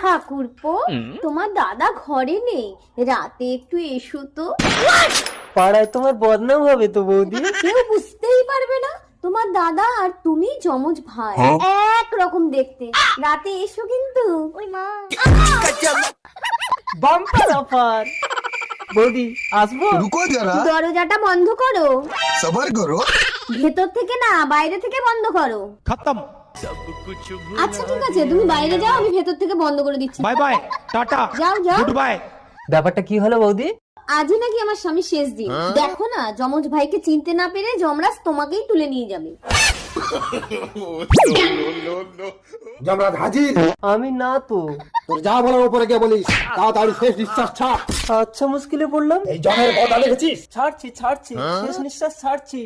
ঠাকুরপো, তোমার দাদা ঘরে নেই, রাতে একটু এসো তো। পাড়ায় তোমার বদনাম হবে তো বৌদি। কেউ বুঝতেই পারবে না তোমার দাদা আর তুমি যমজ ভাই, এক রকম দেখতে। রাতে এসো কিন্তু। Bumper offer. বৌদি আসবো? रुको जरा, দরজাটা বন্ধ করো। सबर करो। ভেতর থেকে না, বাইরে থেকে বন্ধ করো। खत्म। আচ্ছা ঠিক আছে, তুমি বাইরে যাও, আমি ভেতর থেকে বন্ধ করে দিচ্ছি। बाय बाय टाटा যাও যাও। Goodbye. ব্যাপারটা কি হলো বৌদি? আজই নাকি আমার স্বামী শেষ দিন। দেখো না, যমজ ভাইকে চিনতে না পেরে যমরাজ তোমাকেই তুলে নিয়ে যাবে। যমরাজ হাজির। আমি না তো। তোর যা বলার উপরে গিয়ে বলিস, তাড়াতাড়ি শেষ নিঃশ্বাস ছাড়। আচ্ছা মুশকিলে পড়লাম। এই জমের কথা দেখেছিস? ছাড়ছি শেষ নিঃশ্বাস ছাড়ছি।